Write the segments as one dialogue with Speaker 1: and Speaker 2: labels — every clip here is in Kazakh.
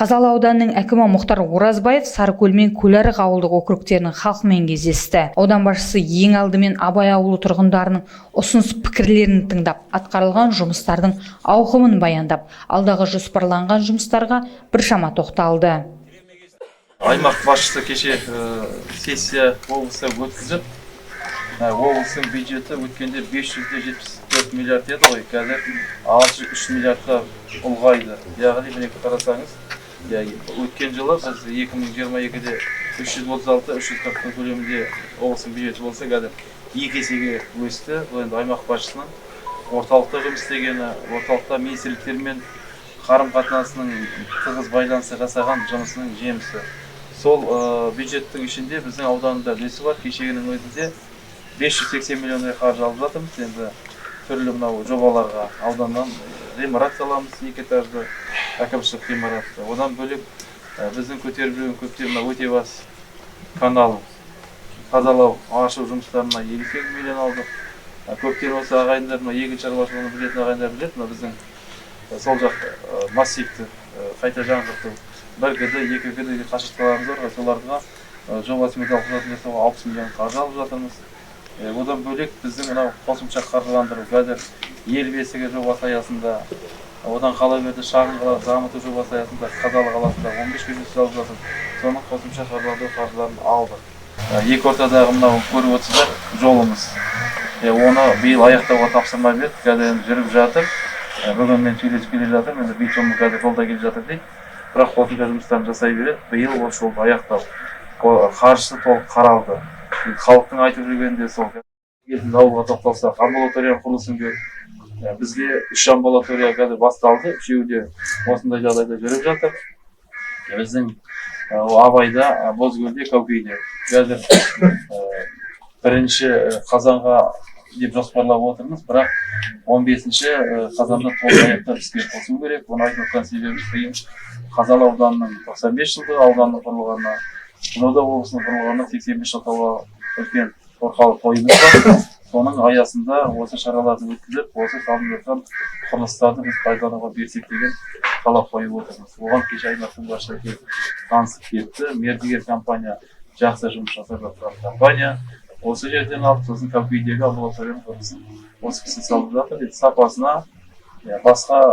Speaker 1: Қазалы ауданының әкімі Мұхтар Оразбаев Сарыкөл мен Көларық ауылдық округтерінің халқымен кездесті. Аудан басшысы ең алдымен Абай ауылы тұрғындарының ұсыныс пікірлерін тыңдап, атқарылған жұмыстардың ауқымын баяндап, алдағы жоспарланған жұмыстарға біршама тоқталды.
Speaker 2: Аймақ басшысы кеше сессия облыста өткізіп, облыстың бюджеті өткенде 574 миллиард еді ғой, қазір 603 миллиардқа ұлғайды. Яғни міне қарасаңыз, өткен жылы біз 2022-де 336-340 көлемінде облыстың бюджеті болса, қазір 2 есеге өсті. Бұл енді аймақ басшысының орталықта жұмыс істегені, орталықта министрліктермен қарым-қатынасының тығыз байланысы жасаған жұмысының жемісі. Сол бюджеттің ішінде біздің ауданында үлесі бар. Кешегінің өзінде 580 миллиондай қаржы алып жатырмыз. Енді түрлі мынау жобаларға ауданнан ғимарат саламыз, 2 этажды әкімшілік ғимаратты. Одан бөлек біздің көтеріп жүрген көптеген Өтебас каналын тазалау, ашу жұмыстарына 58 миллион алдық. Көптеген осы ағайындар, егін шаруашылығын білетін ағайындар біледі, біздің сол жақ массивті қайта жаңғырту, 1Г-ді, 2Г-ді қашықтықтарымыз бар, соларға жобасымен талқылауды жасауға 60 миллион қаржы алып жатырмыз. Одан бөлек біздің мынау қосымша қаржыландыру, қазір ел бесігі жобасы аясында, одан қала берді шағын қала дамыту жобасы аясында Қазалы қаласында 15 көшесі алып жатыр. Соның қосымша қаржыларын алдық. Екі ортадағы мынау көріп отырсыздар жолымыз. Оны биыл аяқтауға тапсырма бердік, қазір жүріп жатыр. Бүгін мен сөйлесіп келе жатырмын, енді битумы қазір жолда келе жатыр дейді. Бірақ қосымша жұмыстарын жасай береді. Биыл осы жолды аяқтау. Қаржысы толық қаралды. Халықтың айтып жүргенде сол. Елдің ауылға тоқталсақ, амбулатория құрылысын бізге 3 амбулатория қазір басталды. Үшеуі де осындай жағдайда жүріп жатыр. Біздің Абайда, Бозкөлде, Каукейде. Қазір 1-ші қазанға деп жоспарлап отырмыз, бірақ 15-ші қазанда толық аяқтап іске қосу керек. Оны айтып отқан себебіміз биыл Қазалы ауданының 95 жылдығы, ауданның құрылғанына, Қызылорда облысының құрылғанына 85 жыл толуға үлкен торқалы тойымыз бар. Соның аясында осы шараларды өткізіп, осы салынып жатқан құрылыстарды біз пайдалануға берсек деген талап қойып отырмыз. Оған кеше аймақтың басшысы келіп танысып кетті. Мердігер компания жақсы жұмыс жасап жатқан компания. Осы жерден алып, сосын Каукейдегі амбулаторияның құрылысын осы кісі салып жатыр. Сапасына, басқа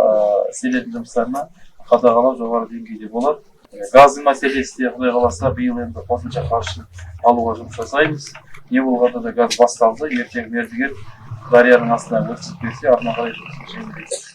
Speaker 2: істелетін жұмыстарына қадағалау жоғары деңгейде болады. Газдың мәселесі де Құдай қаласа биыл енді қосымша қаржы алуға жұмыс жасаймыз. Не болғанда да газ басталды, ертең мердігер дарияның астына өткізіп берсе, артына қарай жұмысын жеңілдетеді.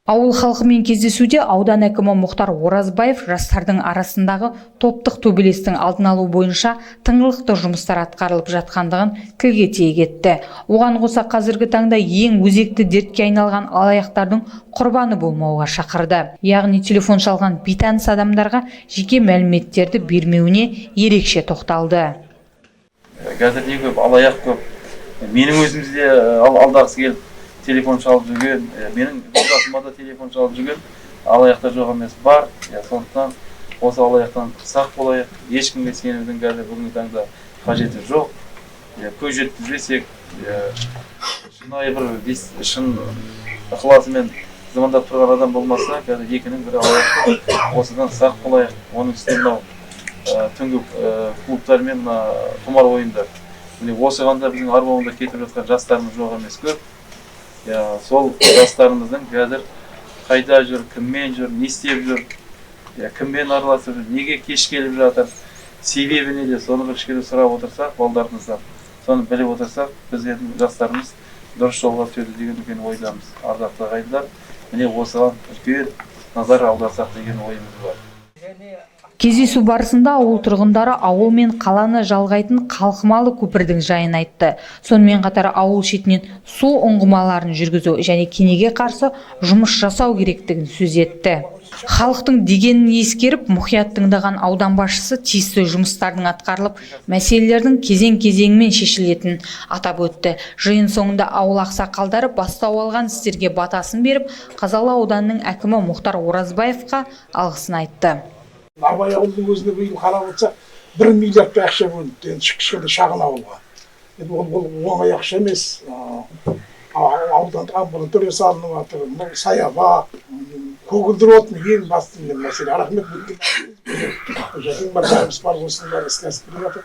Speaker 1: Ауыл халқымен кездесуде аудан әкімі Мұхтар Оразбаев жастардың арасындағы топтық төбелестің алдын алу бойынша тыңғылықты жұмыстар атқарылып жатқандығын тілге тиек етті. Оған қоса қазіргі таңда ең өзекті дертке айналған алаяқтардың құрбаны болмауға шақырды. Яғни телефон шалған бейтаныс адамдарға жеке мәліметтерді бермеуіне ерекше тоқталды.
Speaker 2: Қазір не көп, алаяқ көп. Менің өзімізде алдағысы келіп телефон шалып жүрген, менің жолдасыма да телефон шалып жүрген алаяқтар жоқ емес бар. Сондықтан осы алаяқтан сақ болайық. Ешкімге сенудің қазір бүгінгі таңда қажеті жоқ. Көз жеткізбесек, шынайы бір шын ықыласымен звондап тұрған адам болмаса, қазір екінің бірі алаяқ. Осыдан сақ болайық. Оның үстіне мынау түнгі клубтар мен құмар ойындар. Осыған да біздің арбауында кетіп жатқан жастарымыз жоқ емес көп. Сол жастарымыздың қазір қайда жүр, кіммен жүр, не істеп жүр, кіммен араласып жүр, неге кеш келіп жатыр, себебі неде, соны бір кішкене сұрап отырсақ, балдарымыздан, соны біліп отырсақ, біз жастарымыз дұрыс жолға түседі деген үлкен ойдамыз. Ардақты ағайындар, міне осыған үлкен назар аударсақ деген ойымыз бар.
Speaker 1: Кездесу барысында ауыл тұрғындары ауыл мен қаланы жалғайтын қалқымалы көпірдің жайын айтты. Сонымен қатар ауыл шетінен су ұңғымаларын жүргізу және кенеге қарсы жұмыс жасау керектігін сөз етті. Халықтың дегенін ескеріп, мұқият тыңдаған аудан басшысы тиісті жұмыстардың атқарылып, мәселелердің кезең-кезеңмен шешілетінін атап өтті. Жиын соңында ауыл ақсақалдары бастау алған істерге батасын беріп, Қазалы ауданының әкімі Мұхтар Оразбаевқа алғысын айтты.
Speaker 3: Абай ауылдың өзіне биыл қарап отырсақ, 1 миллиард ақша бөлінді, енді кішкене шағын ауылға. Ол оңай ақша емес. Аудан амбулатория салынып жатыр, саябақ, көгілдіріп отыр ең басты мәселе. Рахмет бүткіл. Ең бір жұмыс бар, осының бәрі іске асып келе жатыр.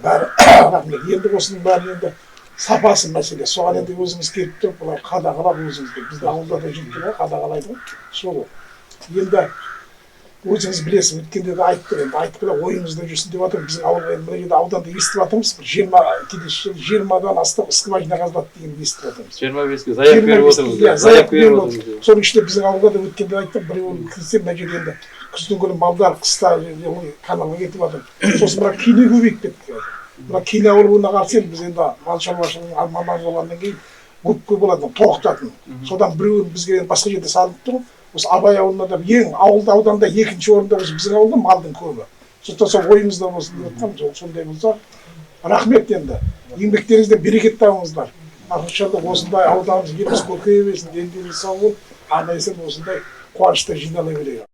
Speaker 3: Бәрі рахмет. Енді осының бәрі енді сапасы мәселе. Соған енді өзіңіз келіп тұрып, былай қадағалап өзіңізді. Бізді ауылда да жүріп тұр ғой, қадағалайды ғой. Сол. Енді өзіңіз білесіз, өткенде де айттық, енді айтып келе ойыңызда жүрсін деп жатырмын. Біздің ауылға енді мына жерде ауданда естіп жатырмыз, бір 20-дан астам ысқы машина қазылады дегенді естіп жатырмыз.
Speaker 2: 25-ге заявка беріп отырмыз.
Speaker 3: Заявка беріп отырмыз. Соның ішінде біздің ауылға да өткенде айттым, біреуін кірсе мына жерде енді күздің күні малдар қыста каналға кетіп жатыр. Сосын бірақ кине көбейіп кетті. Мына кине ауруына қарсы біз енді мал шаруашылығының маманы болғаннан кейін көп болады, тоқтатын. Содан біреуін бізге басқа жерде салып тұр. Осы Абай ауылында да ең ауданда екінші орында осы біздің ауылда малдың көбі. Сондықтан сол ойымызда болсын деп жатқанбыз. Сондай болса, рахмет енді. Еңбектеріңізде берекет табыңыздар. Ақыршада осындай ауданымыз еліміз көркейе берсін, дендегі сау болып, аман-есен осындай қуанышта жинала берейік.